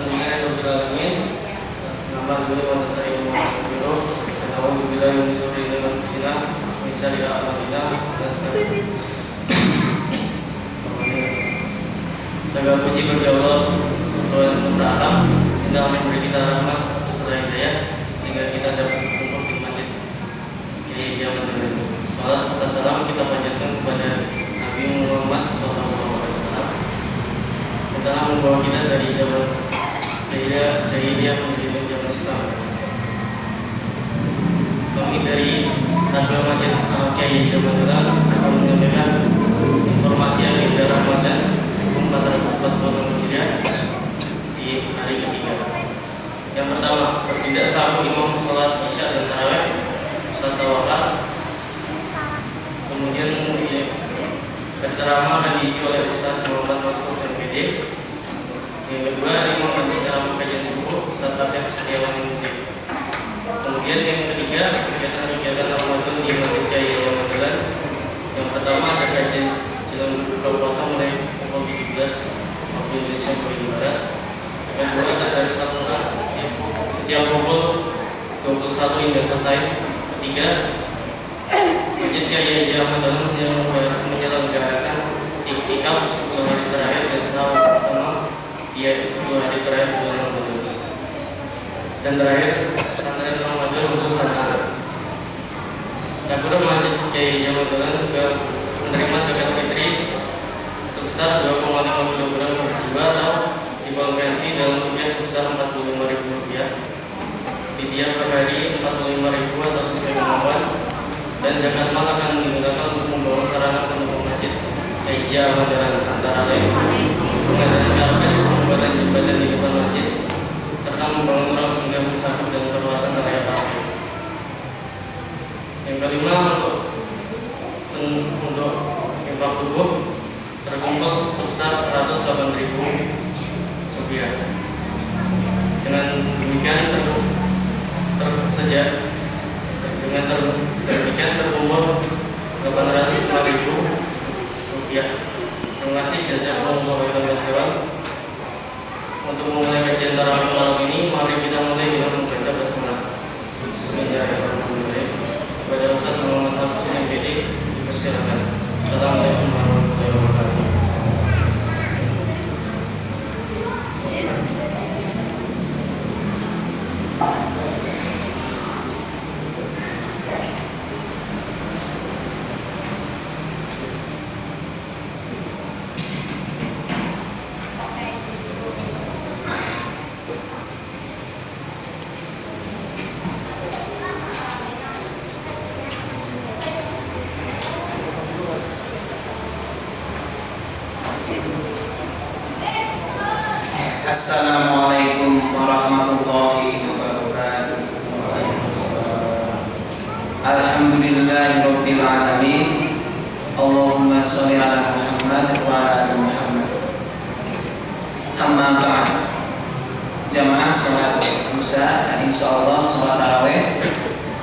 Alhamdulillah rabbil alamin. Alhamdulillah wa nasta'inu wa nastaghfiruh. Wa na'udzu billahi min shururi anfusina wa min syarri a'malina. Segala puji bagi Allah Subhanahu semesta alam yang telah memberi kita rahmat serta hidayah sehingga kita dapat berkumpul di masjid Kiai Jamal ini. Salam serta salam kita panjatkan kepada Nabi Muhammad SAW yang telah membawa kita dari zaman jahiliyah menuju zaman Islam. Kami dari Tabel Masjid Kiai Jamal akan menyampaikan informasi agenda Ramadan 1440 Hijriah di hari ketiga. Yang pertama, bertindak selaku imam sholat isya dan tarawih Ustaz Tawakal. Kemudian berceramah akan diisi oleh Ustaz Muhammad Maskur MPD. Yang kedua, imam dan ceramah kajian subuh Ustaz Tasep Setiawan MPD. Kemudian yang ketiga, kegiatan Ramadan di Masjid Jaya yang Magelang. Yang pertama ada kajian jelang buka puasa mulai pukul 17 waktu Indonesia bagian barat. Yang kedua ada Al-Quran setiap pukul 21 hingga selesai. Ketiga, Masjid Kiai Jamal yang menyelenggarakan iktikaf 10 hari terakhir dan sama dia 10 hari terakhir bulan Ramadan. Dan terakhir, pesantren Ramadan khusus anak-anak. Kemudian Masjid Kiai Jamal juga menerima zakat fitri sebesar 2,5 kg per jiwa atau dikonversi dalam rupiah sebesar Rp45.000. Fidyah per hari Rp45.000 atau sesuai kemampuan. Dan zakat mal akan digunakan untuk membangun sarana pendukung masjid Kiai Jamal antara lain pengadaan karpet, pembuatan jembatan di depan masjid, serta membangun ruang singgah musafir dan perluasan area parkir. Yang kelima, untuk infak subuh terkumpul sebesar Rp108.000. Dengan demikian terkumpul Rp805.000. Terima kasih jazakumullah khairan. Untuk memulai kajian tarawih malam ini, mari kita mulai dengan membaca basmalah. Bismillahirrahmanirrahim. Kepada Ustaz Muhammad Maskur MPD dipersilakan. Assalamualaikum warahmatullahi wabarakatuh. Assalamualaikum warahmatullahi wabarakatuh. Alhamdulillahirabbil alamin. Allahumma shalli ala Muhammad wa ala Muhammad. Amma ba'd. Jamaah salat Isya dan insyaallah salat tarawih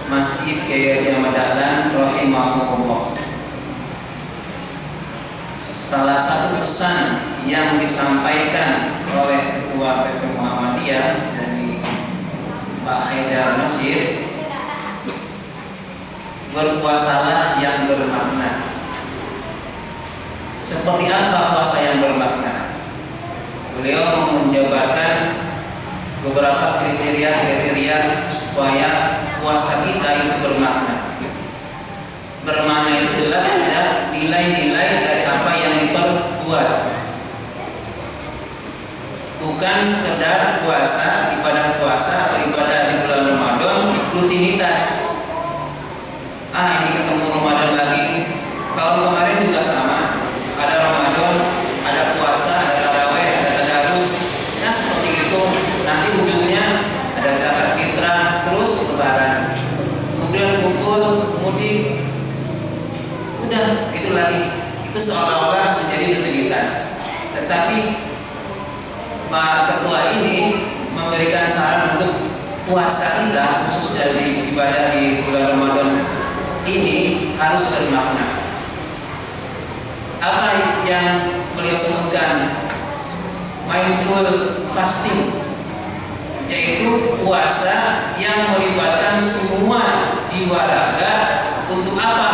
Masjid Kiai Jamal Dahlan rahimahullah. Salah satu pesan yang disampaikan oleh Ketua PP Muhammadiyah dari Pak Haidar Nasir, berpuasalah yang bermakna. Seperti apa puasa yang bermakna? Beliau menjabarkan beberapa kriteria supaya puasa kita itu bermakna. Bermakna itu jelas ada nilai-nilai dari apa yang diperbuat. Bukan sekedar puasa, ibadah puasa atau ibadah di bulan Ramadan rutinitas. Ini ketemu Ramadan lagi. Tahun kemarin juga sama. Ada Ramadan, ada puasa, ada tarawih, ada tadarus. Ya seperti itu. Nanti ujungnya ada zakat fitrah, terus lebaran. Kemudian kumpul, mudik. Udah gitu lagi. Itu seolah-olah menjadi rutinitas. Tetapi Pak Ketua ini memberikan saran untuk puasa kita khusus dari ibadah di bulan Ramadan ini harus bermakna. Apa yang beliau sebutkan? Mindful fasting. yaitu puasa yang melibatkan semua jiwa raga. Untuk apa?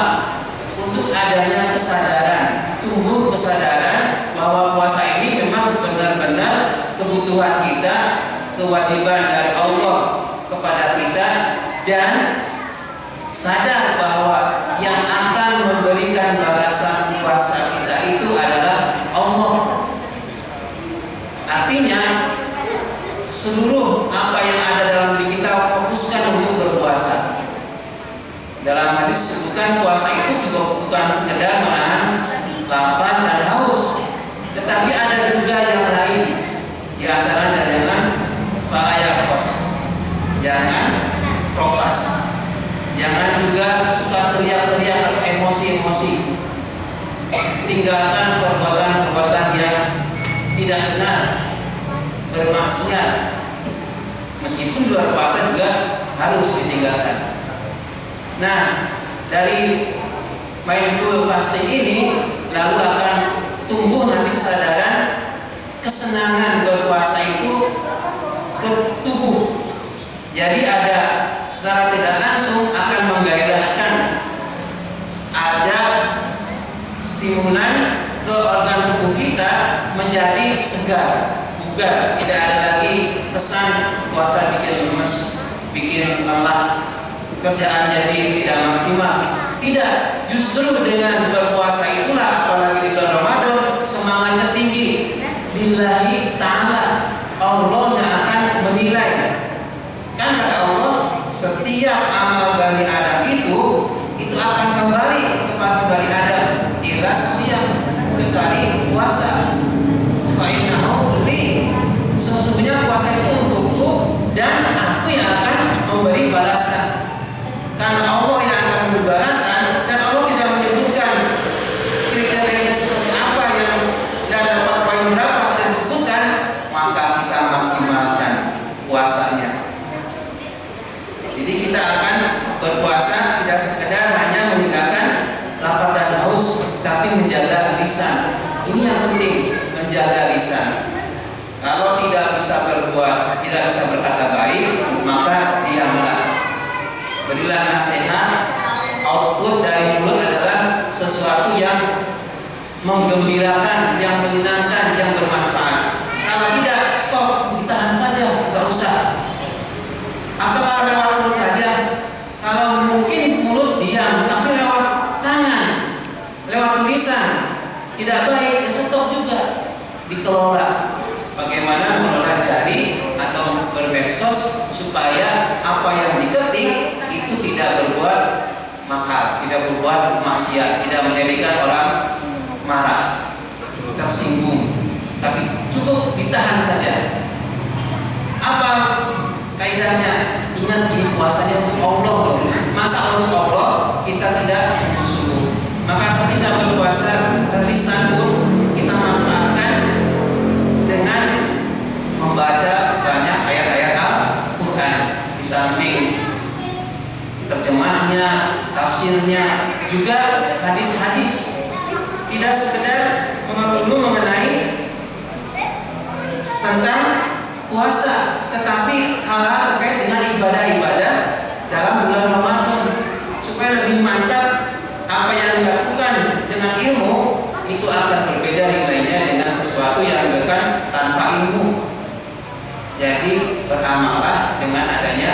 Untuk adanya kesadaran, tumbuh kesadaran bahwa puasa ini memang benar-benar kebutuhan kita, kewajiban dari Allah kepada kita, dan sadar bahwa yang akan memberikan balasan puasa kita itu adalah Allah. Artinya seluruh apa yang ada dalam diri kita fokuskan untuk berpuasa. Dalam hadis disebutkan puasa itu juga bukan sekedar menahan lapar dan haus, tetapi ada juga yang lain. Di antaranya jangan falayakos, jangan profas, jangan juga suka teriak-teriak atau emosi-emosi. Tinggalkan perbuatan-perbuatan yang tidak benar, bermaksiat. Meskipun luar puasa juga harus ditinggalkan. Nah, dari mindful fasting ini lalu akan tumbuh nanti kesadaran, kesenangan berpuasa itu ke tubuh. Jadi ada secara tidak langsung akan menggairahkan, ada stimulan ke organ tubuh kita menjadi segar, bugar. Tidak ada lagi kesan puasa bikin lemes, bikin lelah, kerjaan jadi tidak maksimal. Tidak, justru dengan berpuasa itulah, apalagi di bulan Ramadan, semangatnya tinggi. Lillahi ta'ala, Allah yang akan menilai. Kan kata Allah, setiap amal Bani Adam itu akan kembali kepada Bani Adam, ilas siang, kecuali puasa. Fa'innahu li, sesungguhnya puasa itu untukku dan aku yang akan memberi balasan. Karena Allah yang akan memberi balasan, dan Allah tidak menyebutkan kriterianya seperti apa yang dan dapat poin berapa tidak disebutkan, maka kita maksimalkan puasanya. Jadi kita akan berpuasa tidak sekedar hanya meninggalkan lapar dan haus, tapi menjaga lisan. Ini yang penting, menjaga lisan. Kalau tidak bisa berbuat, tidak bisa berkata baik, maka diamlah. Berilah nasihat, output dari mulut adalah sesuatu yang menggembirakan, yang menyenangkan, yang bermanfaat. Kalau tidak, stop, ditahan saja, nggak usah. Apakah lewat mulut saja? Kalau mungkin mulut diam, tapi lewat tangan, lewat tulisan, tidak baik, ya stop juga, dikelola. Bagaimana mengelola jari atau bermedsos supaya apa yang diketik itu tidak berbuat makar, tidak berbuat maksiat, tidak menjadikan orang marah, tersinggung, tapi cukup ditahan saja. Apa kaidahnya? Ingat, ini puasanya untuk Allah loh. Masa untuk Allah kita tidak sungguh-sungguh. Maka ketika berpuasa, lisan pun kita manfaatkan dengan membaca banyak ayat-ayat Al-Quran. Di samping terjemahnya, tafsirnya, juga hadis-hadis. Tidak sekedar mengenai tentang puasa, tetapi hal-hal terkait dengan ibadah-ibadah dalam bulan Ramadan, supaya lebih mantap apa yang dilakukan dengan ilmu itu akan berbeda nilainya dengan sesuatu yang dilakukan tanpa ilmu. Jadi beramallah dengan adanya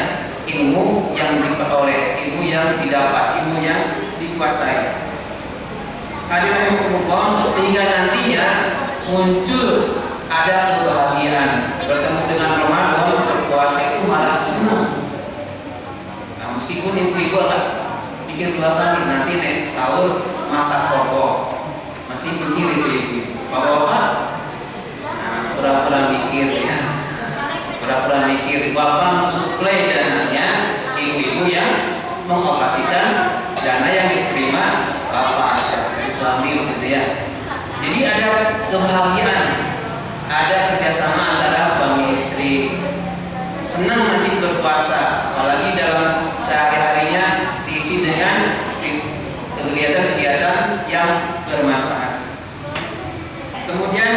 ilmu yang diperoleh, ilmu yang didapat, ilmu yang dikuasai. Hadirin Allah, sehingga nantinya muncul ada kebahagiaan. Bertemu dengan Ramadan, berpuasa itu malah senang. Nah, meskipun ibu-ibu agak pikir dua kali, nanti nek sahur masak pokok, mesti pikir itu ibu. Bapak-bapak, nah, pura-pura mikir ya, pura-pura mikir. Bapak mensuplai dananya, ibu-ibu yang mengoperasikan dana yang diterima bapak dari suami maksudnya. Jadi ada kebahagiaan, ada kerjasama antara suami istri. Senang nanti berpuasa, apalagi dalam sehari-harinya diisi dengan kegiatan-kegiatan yang bermanfaat. Kemudian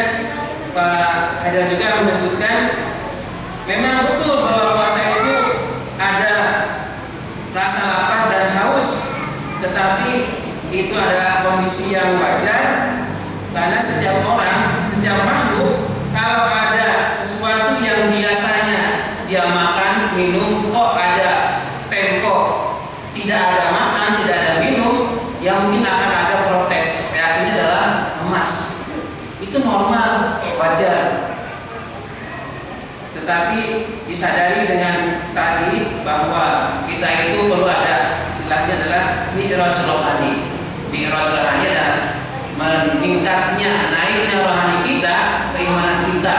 Pak Haidar juga menyebutkan Memang betul bahwa puasa itu ada rasa lapar dan haus, tetapi itu adalah kondisi yang wajar karena setiap orang, setiap makhluk kalau ada sesuatu yang biasanya dia makan, minum, kok ada tempo tidak ada makan, tidak ada minum, yang mungkin akan ada protes. Reaksinya adalah emas. Itu normal, wajar. Tetapi disadari dengan tadi bahwa kita itu perlu ada istilahnya adalah mi'raj rohani. Mi'raj rohani adalah meningkatnya, naiknya rohani kita, keimanan kita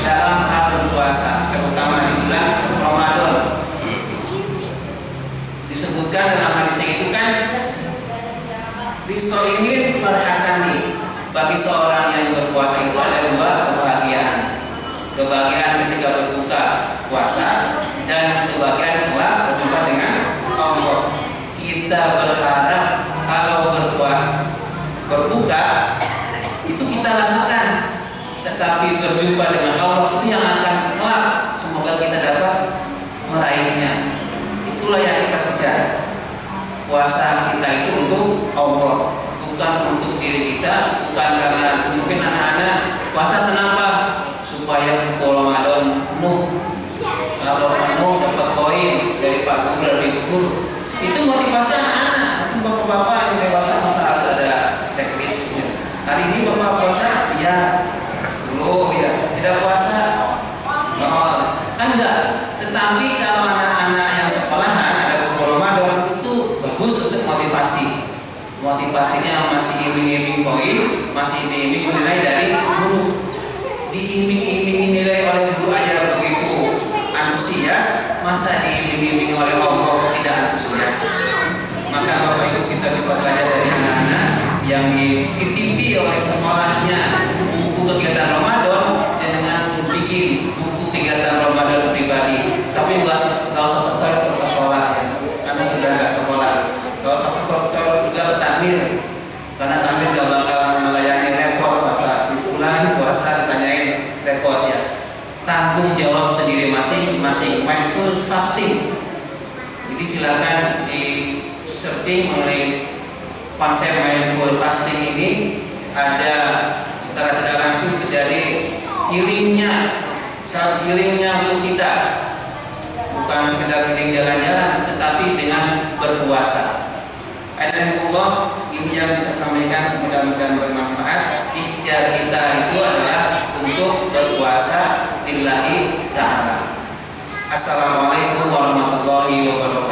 dalam hal berpuasa, terutama di bulan Ramadan. Disebutkan dalam hadisnya itu kan disolimin farhatani, bagi seorang yang berpuasa itu ada dua kebahagiaan. Kebahagiaan ketika berbuka puasa dan kebahagiaan kelak berjumpa dengan Allah. Kita berharap kalau berbuka itu kita rasakan, tetapi berjumpa dengan Allah itu yang akan kelak. Semoga kita dapat meraihnya. Itulah yang kita kejar. Puasa kita itu untuk Allah, bukan untuk diri kita, bukan karena mungkin anak-anak puasa kenapa? Supaya Ramadan penuh. Kalau penuh dapat koin dari Pak Guru, dari Ibu Guru. Itu motivasi anak-anak. Bapak-bapak yang dewasa masa harus ada checklistnya. Hari ini bapak puasa, iya. Belum ya. Tidak puasa, nol. Kan enggak. Tetapi kalau anak-anak yang sekolahan ada Ramadan itu bagus untuk motivasi. Motivasinya masih iming-iming poin, masih iming-iming nilai dari guru. Diiming-imingi nilai oleh guru aja begitu antusias, masa diiming-imingi oleh Allah tidak antusias? Maka Bapak Ibu kita bisa belajar dari anak-anak yang dititipi oleh sekolahnya buku kegiatan Ramadan, jangan bikin buku kegiatan Ramadan pribadi, tapi nggak usah setor ke sekolah ya, karena sudah nggak sekolah. Nggak usah setor juga ke takmir, karena takmir nggak bakal melayani repot masa si fulan puasa ditanyain repot ya. Tanggung jawab sendiri masing-masing, mindful fasting. Jadi silakan di searching mengenai konsep mindful fasting ini. Ada secara tidak langsung terjadi healingnya, self healingnya untuk kita, bukan sekedar healing jalan-jalan, tetapi dengan berpuasa. Allah, ini yang bisa sampaikan, mudah-mudahan bermanfaat. Ikhtiar kita itu adalah untuk berpuasa lillahi ta'ala. Assalamualaikum warahmatullahi wabarakatuh.